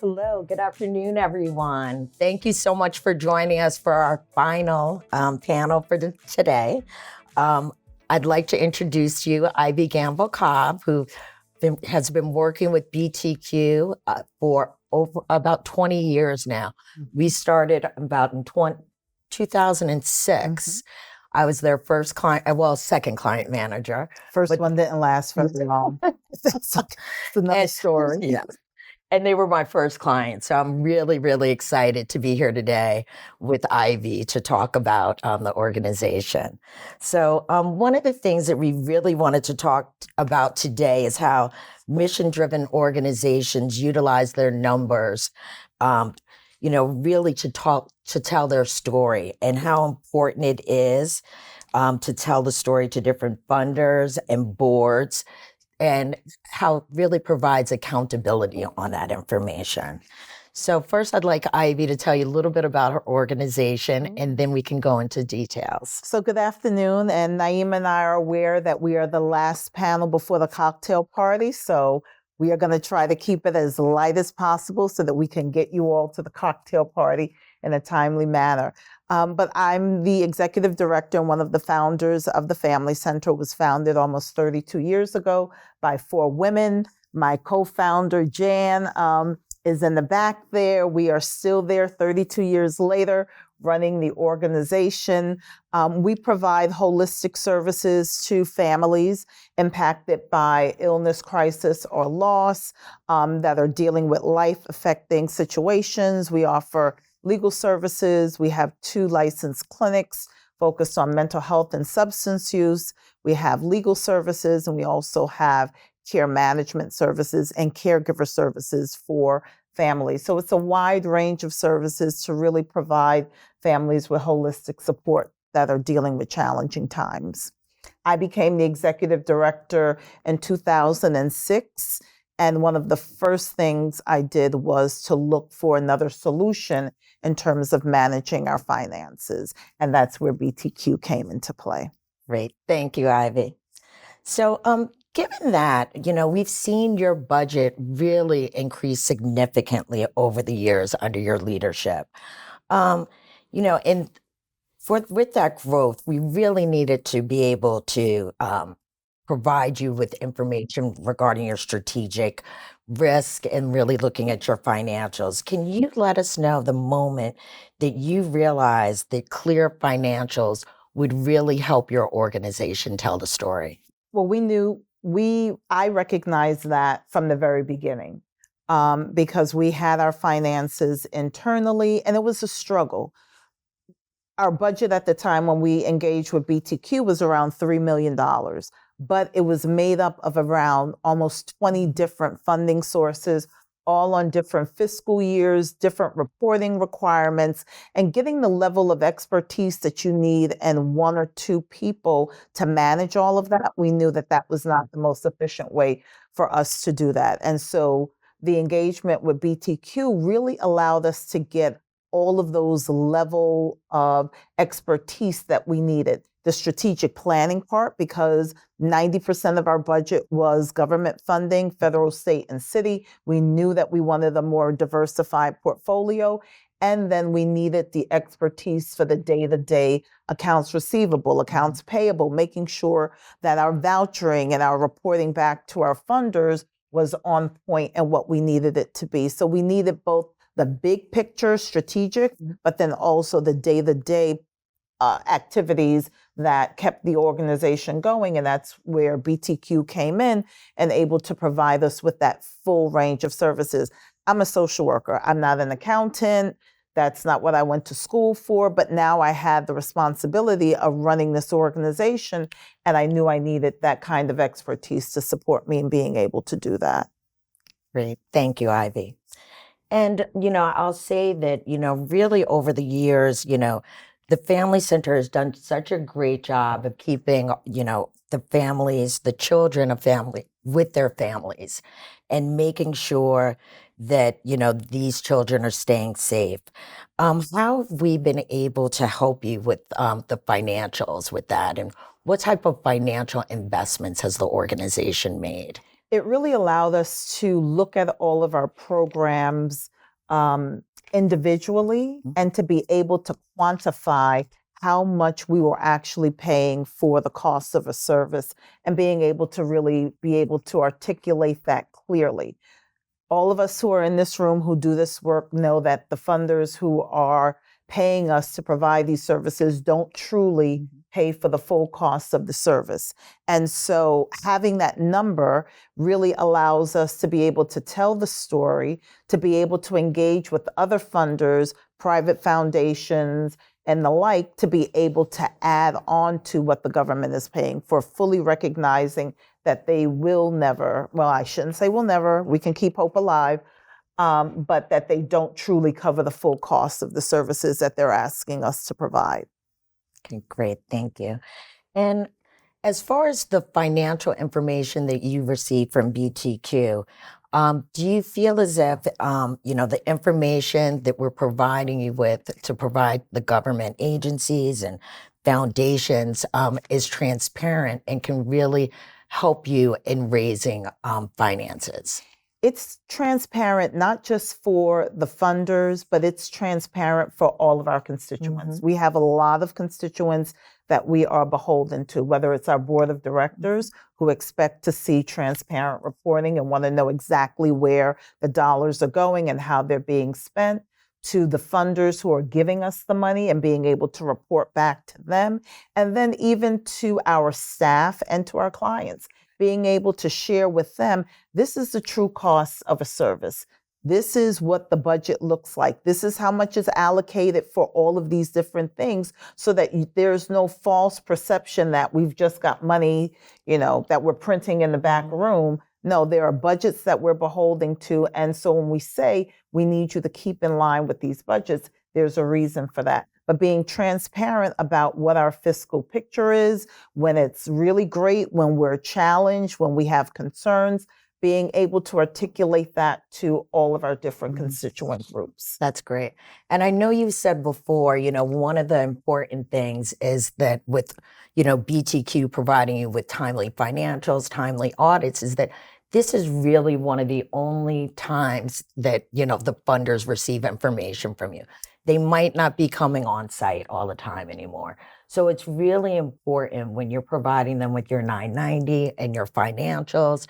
Hello, good afternoon, everyone. Thank you so much for joining us for our final panel for today. Um, I'd like to introduce to you Ivy Gamble Cobb, who has been working with BTQ for over about 20 years now. We started about in 2006. I was their first client, second client manager. First one didn't last very long. It's another story. Yes. And they were my first client. So I'm really, really excited to be here today with Ivy to talk about the organization. So one of the things that we really wanted to talk about today is how mission-driven organizations utilize their numbers, really to tell their story, and how important it is to tell the story to different funders and boards, and how it really provides accountability on that information. So first, I'd like Ivy to tell you a little bit about her organization, and then we can go into details. So good afternoon, and Naima and I are aware that we are the last panel before the cocktail party, so we are going to try to keep it as light as possible so that we can get you all to the cocktail party in a timely manner. But I'm the executive director and one of the founders of the Family Center. It was founded almost 32 years ago by 4 women. My co-founder, Jan, is in the back there. We are still there 32 years later, running the organization. We provide holistic services to families impacted by illness, crisis, or loss that are dealing with life-affecting situations. We offer legal services. We have 2 licensed clinics focused on mental health and substance use. We have legal services, and we also have care management services and caregiver services for families. So it's a wide range of services to really provide families with holistic support that are dealing with challenging times. I became the executive director in 2006. And one of the first things I did was to look for another solution in terms of managing our finances. And that's where BTQ came into play. Great. Thank you, Ivy. So given that, we've seen your budget really increase significantly over the years under your leadership. And with that growth, we really needed to be able to provide you with information regarding your strategic risk and really looking at your financials. Can you let us know the moment that you realized that clear financials would really help your organization tell the story? Well, I recognized that from the very beginning because we had our finances internally, and it was a struggle. Our budget at the time when we engaged with BTQ was around $3 million, but it was made up of around almost 20 different funding sources, all on different fiscal years, different reporting requirements, and getting the level of expertise that you need and 1 or 2 people to manage all of that. We knew that that was not the most efficient way for us to do that. And so the engagement with BTQ really allowed us to get all of those level of expertise that we needed. The strategic planning part, because 90% of our budget was government funding, federal, state, and city. We knew that we wanted a more diversified portfolio. And then we needed the expertise for the day-to-day accounts receivable, accounts payable, making sure that our vouchering and our reporting back to our funders was on point and what we needed it to be. So we needed both the big picture strategic, but then also the day-to-day activities that kept the organization going. And that's where BTQ came in and able to provide us with that full range of services. I'm a social worker. I'm not an accountant. That's not what I went to school for. But now I had the responsibility of running this organization. And I knew I needed that kind of expertise to support me in being able to do that. Great. Thank you, Ivy. And, I'll say that, really over the years, the Family Center has done such a great job of keeping, the families, the children of family with their families and making sure that, these children are staying safe. How have we been able to help you with the financials with that? And what type of financial investments has the organization made? it really allowed us to look at all of our programs individually and to be able to quantify how much we were actually paying for the cost of a service and being able to really be able to articulate that clearly. All of us who are in this room who do this work know that the funders who are paying us to provide these services don't truly pay for the full cost of the service. And so having that number really allows us to be able to tell the story, to be able to engage with other funders, private foundations, and the like, to be able to add on to what the government is paying for, fully recognizing that they will never, well, I shouldn't say will never, we can keep hope alive, but that they don't truly cover the full cost of the services that they're asking us to provide. Okay, great. Thank you. And as far as the financial information that you receive from BTQ, do you feel as if, the information that we're providing you with to provide the government agencies and foundations is transparent and can really help you in raising finances? It's transparent, not just for the funders, but it's transparent for all of our constituents. We have a lot of constituents that we are beholden to, whether it's our board of directors who expect to see transparent reporting and want to know exactly where the dollars are going and how they're being spent, to the funders who are giving us the money and being able to report back to them, and then even to our staff and to our clients, being able to share with them, this is the true cost of a service. This is what the budget looks like. This is how much is allocated for all of these different things, so that there's no false perception that we've just got money, that we're printing in the back room. No, there are budgets that we're beholden to. And so when we say we need you to keep in line with these budgets, there's a reason for that. But being transparent about what our fiscal picture is, when it's really great, when we're challenged, when we have concerns, being able to articulate that to all of our different constituent groups. That's great. And I know you said before, one of the important things is that with, BTQ providing you with timely financials, timely audits, is that this is really one of the only times that, the funders receive information from you. They might not be coming on site all the time anymore. So it's really important when you're providing them with your 990 and your financials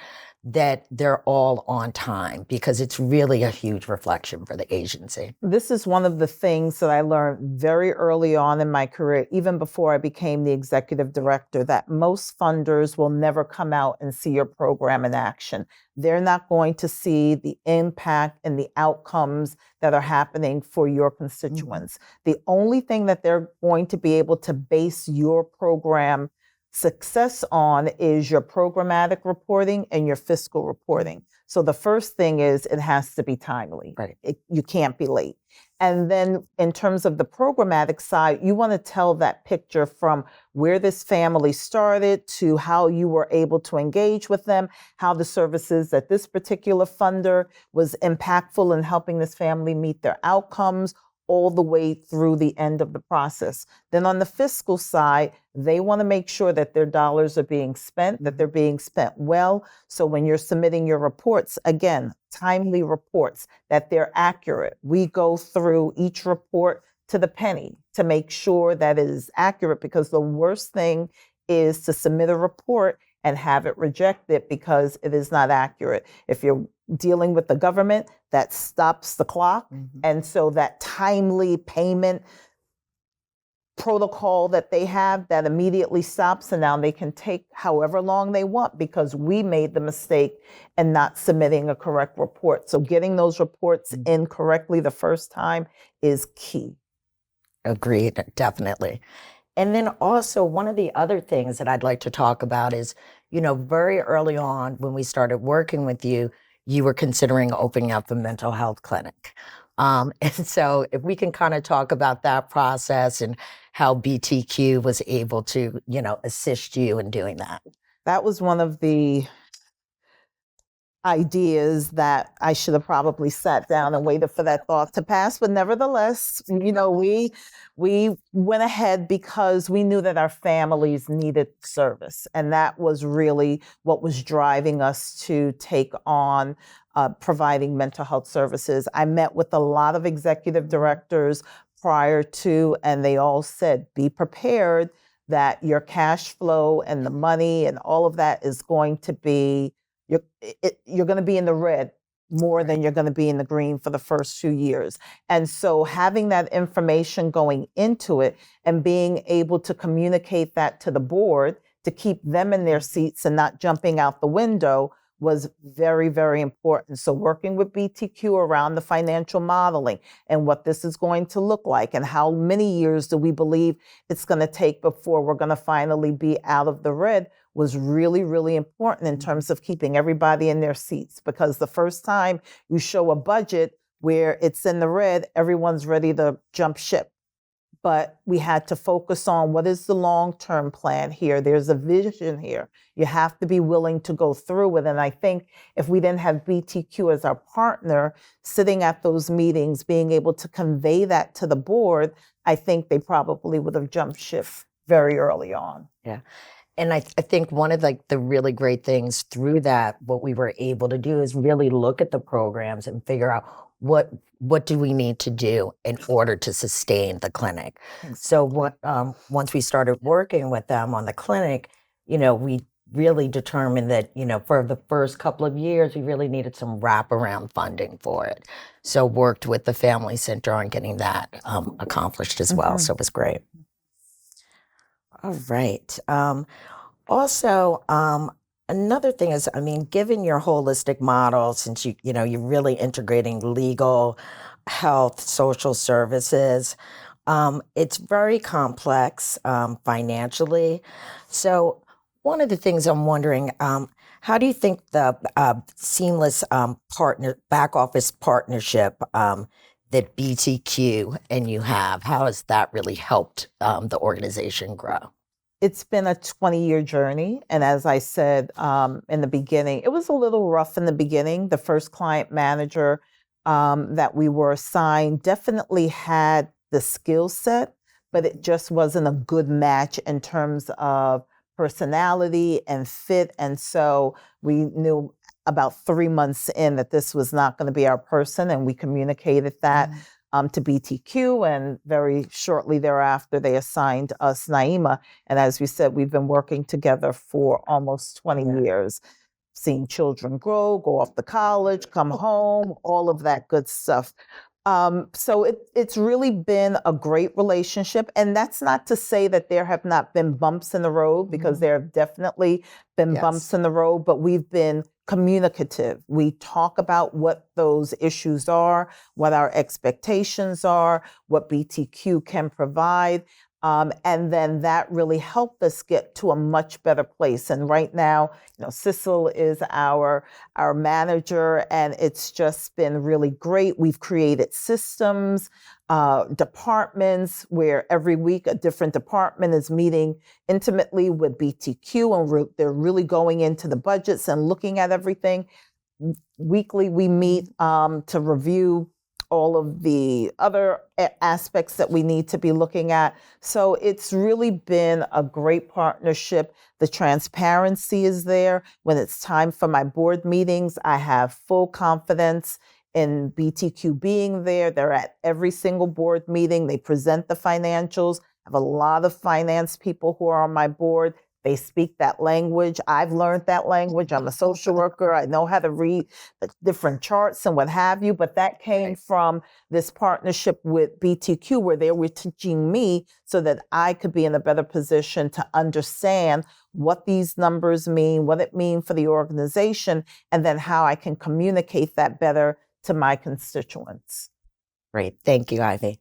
that they're all on time, because it's really a huge reflection for the agency. This is one of the things that I learned very early on in my career, even before I became the executive director, that most funders will never come out and see your program in action. They're not going to see the impact and the outcomes that are happening for your constituents. The only thing that they're going to be able to base your program success on is your programmatic reporting and your fiscal reporting. So the first thing is it has to be timely. Right. You can't be late. And then in terms of the programmatic side, you want to tell that picture from where this family started to how you were able to engage with them, how the services that this particular funder was impactful in helping this family meet their outcomes, all the way through the end of the process. Then on the fiscal side, they want to make sure that their dollars are being spent, that they're being spent well. So when you're submitting your reports, again, timely reports, that they're accurate. We go through each report to the penny to make sure that it is accurate, because the worst thing is to submit a report and have it rejected because it is not accurate. If you're dealing with the government, that stops the clock. And so that timely payment protocol that they have, that immediately stops, and now they can take however long they want because we made the mistake in not submitting a correct report. So getting those reports in correctly the first time is key. Agreed, definitely. And then also one of the other things that I'd like to talk about is, very early on when we started working with you, you were considering opening up a mental health clinic. And so if we can kind of talk about that process and how BTQ was able to, assist you in doing that. That was one of the ideas that I should have probably sat down and waited for that thought to pass. But nevertheless, we went ahead because we knew that our families needed service. And that was really what was driving us to take on providing mental health services. I met with a lot of executive directors prior to, and they all said, be prepared that your cash flow and the money and all of that is going to be, you're going to be in the red more than you're going to be in the green for the first few years. And so having that information going into it and being able to communicate that to the board to keep them in their seats and not jumping out the window was very, very important. So working with BTQ around the financial modeling and what this is going to look like and how many years do we believe it's going to take before we're going to finally be out of the red was really, really important in terms of keeping everybody in their seats. Because the first time you show a budget where it's in the red, everyone's ready to jump ship. But we had to focus on what is the long-term plan here. There's a vision here. You have to be willing to go through it. And I think if we didn't have BTQ as our partner, sitting at those meetings, being able to convey that to the board, I think they probably would have jumped ship very early on. Yeah. And I think one of the really great things through that, what we were able to do is really look at the programs and figure out what do we need to do in order to sustain the clinic. So once we started working with them on the clinic, we really determined that, for the first couple of years, we really needed some wraparound funding for it. So worked with the Family Center on getting that accomplished as well. So it was great. All right. Also, another thing is, given your holistic model, since you're really integrating legal, health, social services, it's very complex financially. So one of the things I'm wondering, how do you think the seamless back office partnership that BTQ and you have, how has that really helped the organization grow? It's been a 20-year journey. And as I said in the beginning, it was a little rough in the beginning. The first client manager that we were assigned definitely had the skill set, but it just wasn't a good match in terms of personality and fit. And so we knew about 3 months in that this was not going to be our person, and we communicated that to BTQ, and very shortly thereafter, they assigned us Naima. And as we said, we've been working together for almost 20 years, seeing children grow, go off to college, come home, all of that good stuff. So it's really been a great relationship. And that's not to say that there have not been bumps in the road, because there have definitely been bumps in the road, but we've been communicative. We talk about what those issues are, what our expectations are, what BTQ can provide. And then that really helped us get to a much better place. And right now, Cecil is our manager, and it's just been really great. We've created systems, departments where every week a different department is meeting intimately with BTQ, and they're really going into the budgets and looking at everything. Weekly, we meet to review all of the other aspects that we need to be looking at. So it's really been a great partnership. The transparency is there. When it's time for my board meetings, I have full confidence in BTQ being there. They're at every single board meeting. They present the financials. I have a lot of finance people who are on my board. They speak that language. I've learned that language. I'm a social worker. I know how to read the different charts and what have you, but that came from this partnership with BTQ, where they were teaching me so that I could be in a better position to understand what these numbers mean, what it means for the organization, and then how I can communicate that better to my constituents. Great. Thank you, Ivy.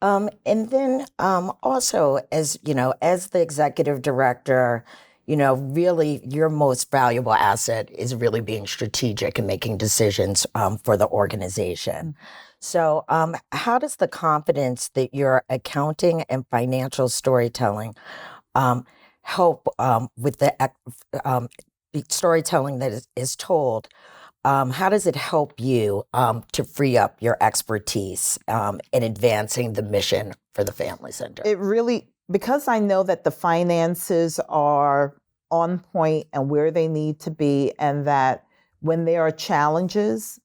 And then also, as the executive director, really your most valuable asset is really being strategic and making decisions for the organization. So how does the confidence that your accounting and financial storytelling help with the storytelling that is told how does it help you to free up your expertise in advancing the mission for the Family Center? It really, because I know that the finances are on point and where they need to be, and that when there are challenges,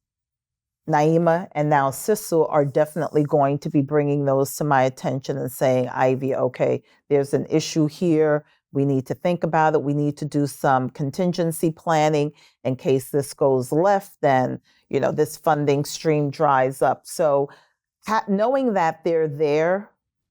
Naima and now Sissel are definitely going to be bringing those to my attention and saying, Ivy, okay, there's an issue here. We need to think about it. We need to do some contingency planning in case this goes left, then, this funding stream dries up. So knowing that they're there,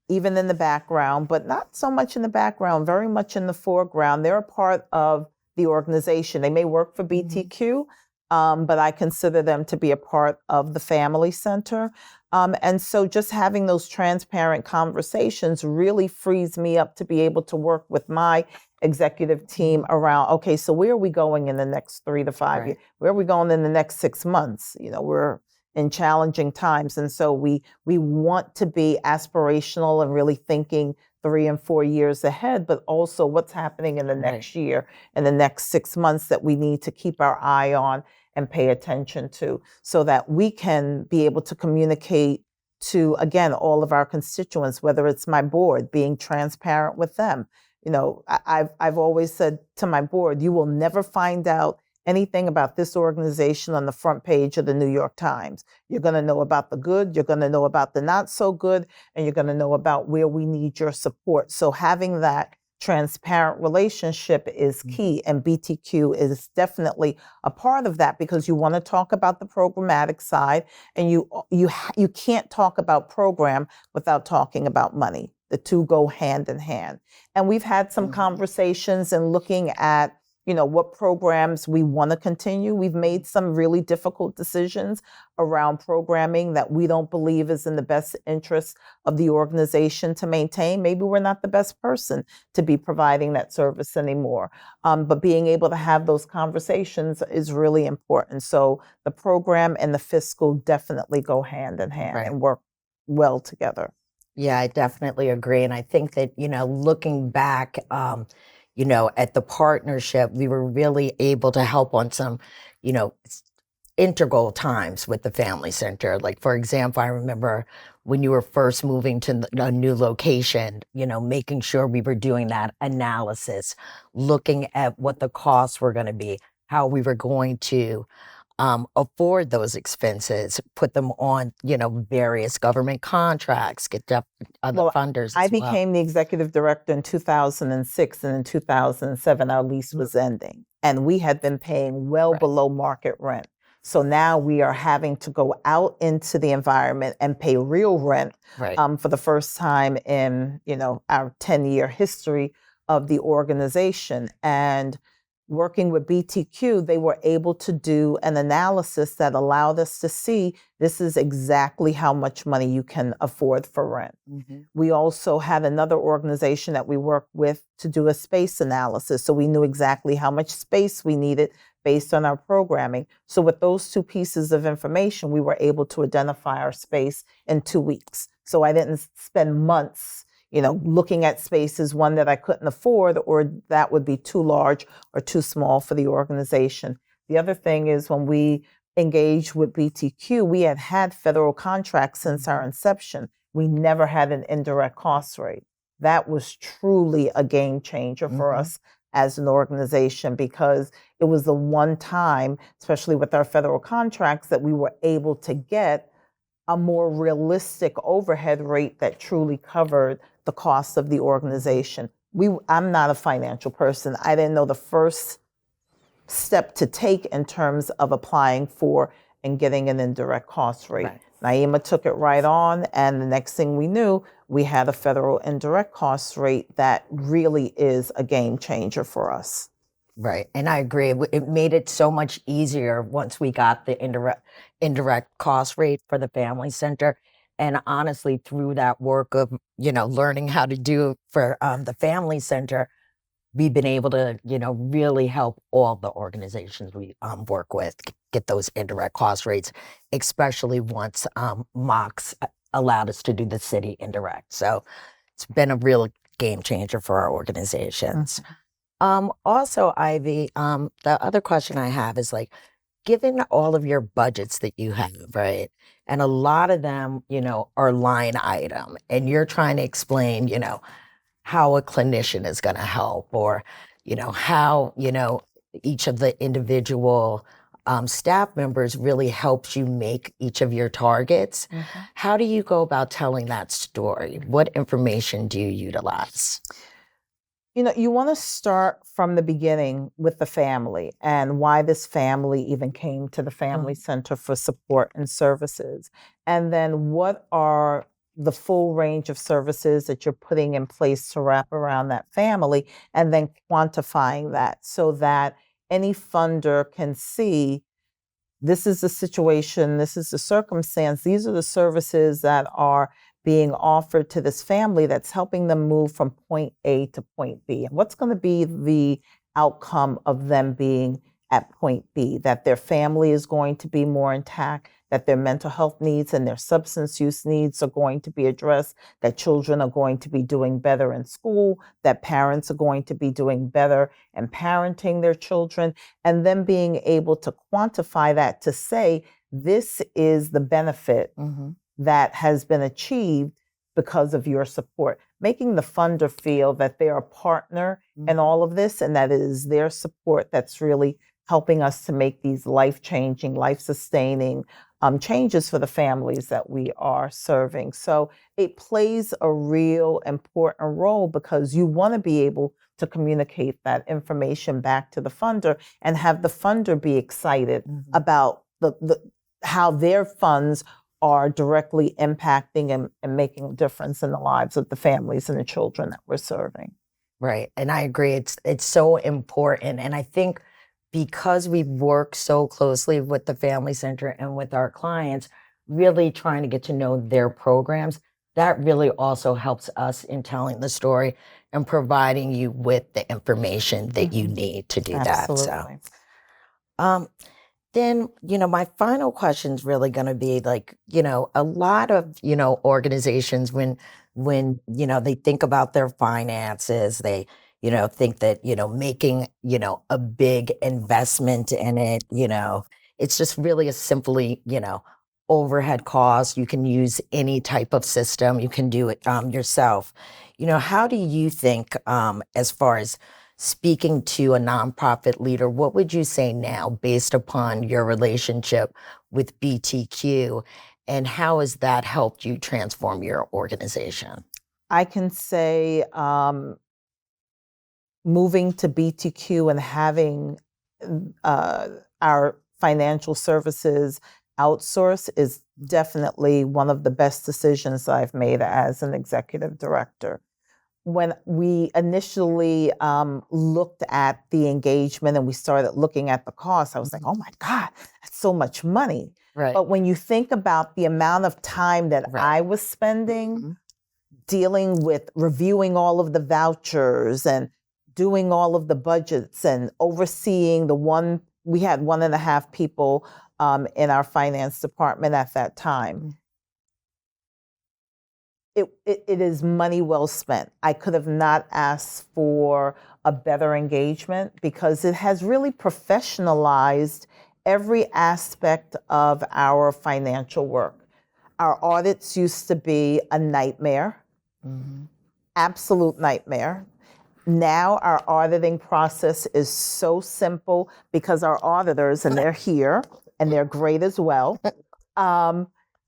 even in the background, but not so much in the background, very much in the foreground. They're a part of the organization. They may work for BTQ, but I consider them to be a part of the Family Center. And so just having those transparent conversations really frees me up to be able to work with my executive team around, okay, so where are we going in the next 3 to 5 years? Where are we going in the next 6 months? We're in challenging times. And so we want to be aspirational and really thinking 3 and 4 years ahead, but also what's happening in the next year and the next 6 months that we need to keep our eye on and pay attention to, so that we can be able to communicate to, again, all of our constituents, whether it's my board, being transparent with them. I've always said to my board, you will never find out anything about this organization on the front page of the New York Times. You're going to know about the good, you're going to know about the not so good, and you're going to know about where we need your support. So having that transparent relationship is key, and BTQ is definitely a part of that, because you want to talk about the programmatic side, and you can't talk about program without talking about money. The two go hand in hand. And we've had some conversations and looking at what programs we want to continue. We've made some really difficult decisions around programming that we don't believe is in the best interest of the organization to maintain. Maybe we're not the best person to be providing that service anymore. But being able to have those conversations is really important. So the program and the fiscal definitely go hand in hand and work well together. Yeah, I definitely agree. And I think that, looking back, at the partnership, we were really able to help on some, integral times with the Family Center. Like, for example, I remember when you were first moving to a new location, making sure we were doing that analysis, looking at what the costs were going to be, how we were going to afford those expenses, put them on, various government contracts, get other funders. I became the executive director in 2006, and in 2007, our lease was ending, and we had been paying well below market rent. So now we are having to go out into the environment and pay real rent for the first time in, our 10-year history of the organization. And working with BTQ, they were able to do an analysis that allowed us to see this is exactly how much money you can afford for rent. We also had another organization that we worked with to do a space analysis. So we knew exactly how much space we needed based on our programming. So with those two pieces of information, we were able to identify our space in 2 weeks. So I didn't spend months looking at spaces, one that I couldn't afford or that would be too large or too small for the organization. The other thing is, when we engaged with BTQ, we had had federal contracts since our inception. We never had an indirect cost rate. That was truly a game changer for us as an organization, because it was the one time, especially with our federal contracts, that we were able to get a more realistic overhead rate that truly covered the cost of the organization. I'm not a financial person. I didn't know the first step to take in terms of applying for and getting an indirect cost rate. Naima took it right on, and the next thing we knew, we had a federal indirect cost rate that really is a game changer for us. Right. And I agree. It made it so much easier once we got the indirect cost rate for the Family Center. And honestly, through that work of, learning how to do for the Family Center, we've been able to, really help all the organizations we work with get those indirect cost rates, especially once MOX allowed us to do the city indirect. So it's been a real game changer for our organizations. Also, Ivy, the other question I have is, like, given all of your budgets that you have, right? And a lot of them, are line item, and you're trying to explain, how a clinician is going to help, or, how, each of the individual staff members really helps you make each of your targets. Mm-hmm. How do you go about telling that story? What information do you utilize? You want to start from the beginning with the family and why this family even came to the family center for support and services. And then what are the full range of services that you're putting in place to wrap around that family, and then quantifying that so that any funder can see this is the situation, this is the circumstance, these are the services that are being offered to this family that's helping them move from point A to point B. And what's going to be the outcome of them being at point B? That their family is going to be more intact, that their mental health needs and their substance use needs are going to be addressed, that children are going to be doing better in school, that parents are going to be doing better in parenting their children, and then being able to quantify that to say, this is the benefit that has been achieved because of your support, making the funder feel that they're a partner in all of this, and that it is their support that's really helping us to make these life-changing, life-sustaining changes for the families that we are serving. So it plays a real important role because you want to be able to communicate that information back to the funder and have the funder be excited about the how their funds are directly impacting and making a difference in the lives of the families and the children that we're serving. Right. And I agree. It's so important. And I think because we work so closely with the Family Center and with our clients, really trying to get to know their programs, that really also helps us in telling the story and providing you with the information that you need to do that. So, then, my final question is really going to be like, a lot of, organizations when, they think about their finances, they, think that, making, a big investment in it, it's just really a simply, overhead cost. You can use any type of system. You can do it yourself. How do you think, as far as speaking to a nonprofit leader, what would you say now based upon your relationship with BTQ, and how has that helped you transform your organization? I can say moving to BTQ and having our financial services outsourced is definitely one of the best decisions I've made as an executive director. When we initially looked at the engagement and we started looking at the cost, I was like, oh my God, that's so much money. Right. But when you think about the amount of time that I was spending dealing with reviewing all of the vouchers and doing all of the budgets and overseeing we had 1.5 people in our finance department at that time. It is money well spent. I could have not asked for a better engagement because it has really professionalized every aspect of our financial work. Our audits used to be a nightmare, absolute nightmare. Now our auditing process is so simple because our auditors, and they're here, and they're great as well,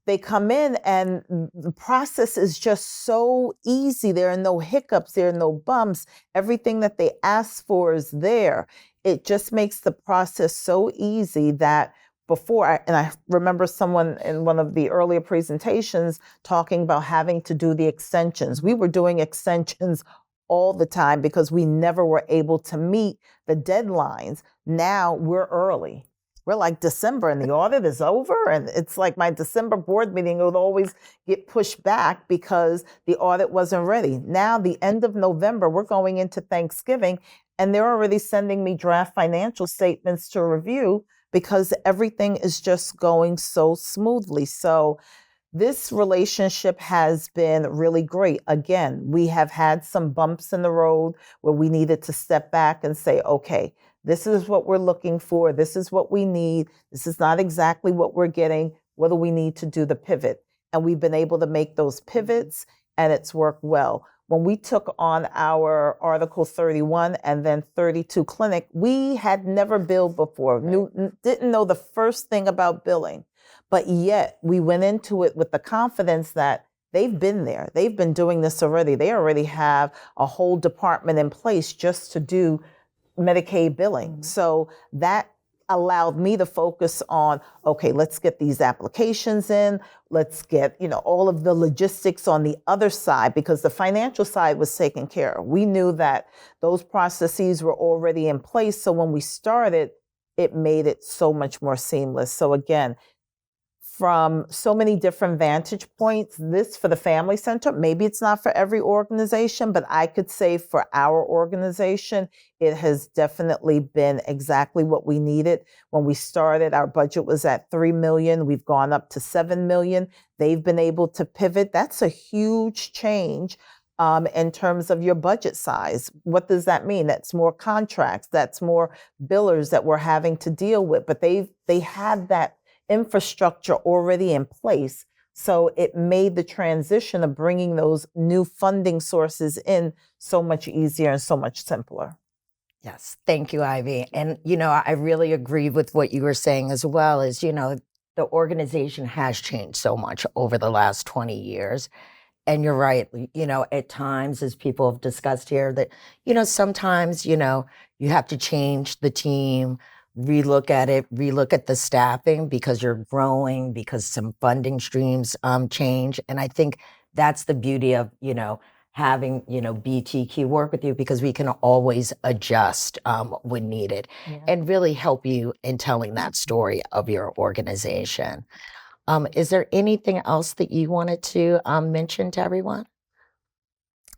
they come in and the process is just so easy. There are no hiccups, there are no bumps. Everything that they ask for is there. It just makes the process so easy that I remember someone in one of the earlier presentations talking about having to do the extensions. We were doing extensions all the time because we never were able to meet the deadlines. Now we're early. We're like December and the audit is over, and it's like my December board meeting would always get pushed back because the audit wasn't ready. Now the end of November, we're going into Thanksgiving, and they're already sending me draft financial statements to review because everything is just going so smoothly. So this relationship has been really great. Again, we have had some bumps in the road where we needed to step back and say, okay, This is what we're looking for. This is what we need. This is not exactly what we're getting. What do we need to do the pivot? And we've been able to make those pivots, and it's worked well. When we took on our Article 31 and then 32 clinic, we had never billed before, didn't know the first thing about billing. But yet we went into it with the confidence that they've been there. They've been doing this already. They already have a whole department in place just to do Medicaid billing. So that allowed me to focus on, okay, let's get these applications in. Let's get, all of the logistics on the other side, because the financial side was taken care of. We knew that those processes were already in place. So when we started, it made it so much more seamless. So again, from so many different vantage points, this for the Family Center, maybe it's not for every organization, but I could say for our organization, it has definitely been exactly what we needed. When we started, our budget was at $3 million. We've gone up to $7 million. They've been able to pivot. That's a huge change in terms of your budget size. What does that mean? That's more contracts. That's more billers that we're having to deal with. But they had that infrastructure already in place. So it made the transition of bringing those new funding sources in so much easier and so much simpler. Yes. Thank you, Ivy. And, I really agree with what you were saying as well as, the organization has changed so much over the last 20 years. And you're right, at times, as people have discussed here, that, sometimes, you have to change the team, relook at it, relook at the staffing because you're growing, because some funding streams change. And I think that's the beauty of, having, BTQ work with you, because we can always adjust when needed and really help you in telling that story of your organization. Is there anything else that you wanted to mention to everyone?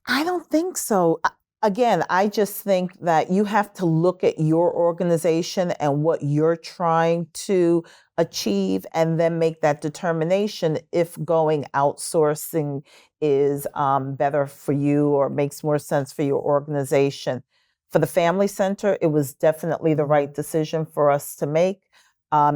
I don't think so. Again, I just think that you have to look at your organization and what you're trying to achieve, and then make that determination if going outsourcing is better for you or makes more sense for your organization. For the Family Center, it was definitely the right decision for us to make.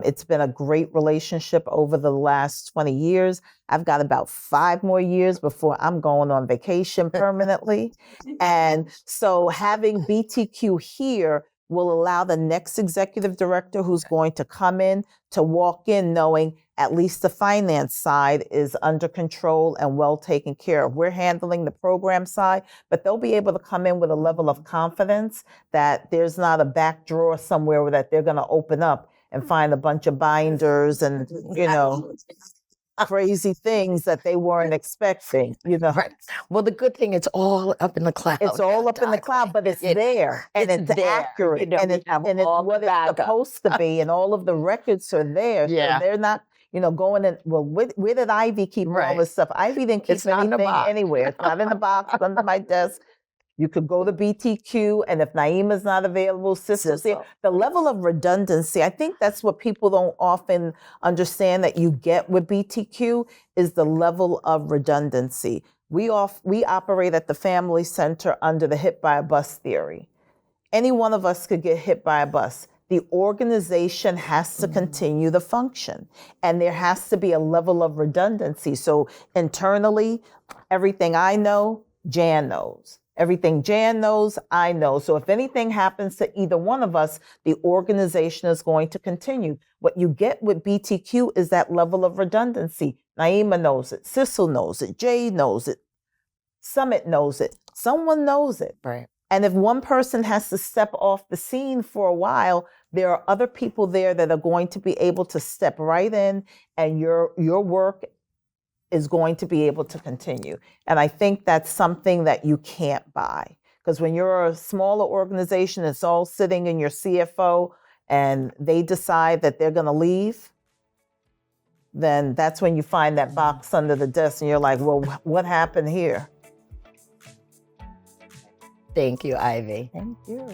It's been a great relationship over the last 20 years. I've got about 5 more years before I'm going on vacation permanently. And so having BTQ here will allow the next executive director who's going to come in to walk in knowing at least the finance side is under control and well taken care of. We're handling the program side, but they'll be able to come in with a level of confidence that there's not a back drawer somewhere that they're going to open up and find a bunch of binders and, crazy things that they weren't expecting, Right. Well, the good thing, it's all up in the cloud. It's all up in the cloud, but it's there, and it's there. accurate, and it's what it's supposed to be, and all of the records are there. Yeah. So they're not, going in, well, where did Ivy keep all this stuff? Ivy didn't keep anything anywhere. It's not in the box under my desk. You could go to BTQ, and if Naima's not available, Sister's there. The level of redundancy, I think that's what people don't often understand that you get with BTQ, is the level of redundancy. We operate at the Family Center under the hit by a bus theory. Any one of us could get hit by a bus. The organization has to continue the function, and there has to be a level of redundancy. So internally, everything I know, Jan knows. Everything Jan knows, I know. So if anything happens to either one of us, the organization is going to continue. What you get with BTQ is that level of redundancy. Naima knows it. Sissel knows it. Jay knows it. Summit knows it. Someone knows it. Right. And if one person has to step off the scene for a while, there are other people there that are going to be able to step right in, and your work is going to be able to continue. And I think that's something that you can't buy. Because when you're a smaller organization, it's all sitting in your CFO, and they decide that they're going to leave, then that's when you find that box under the desk, and you're like, well, what happened here? Thank you, Ivy. Thank you.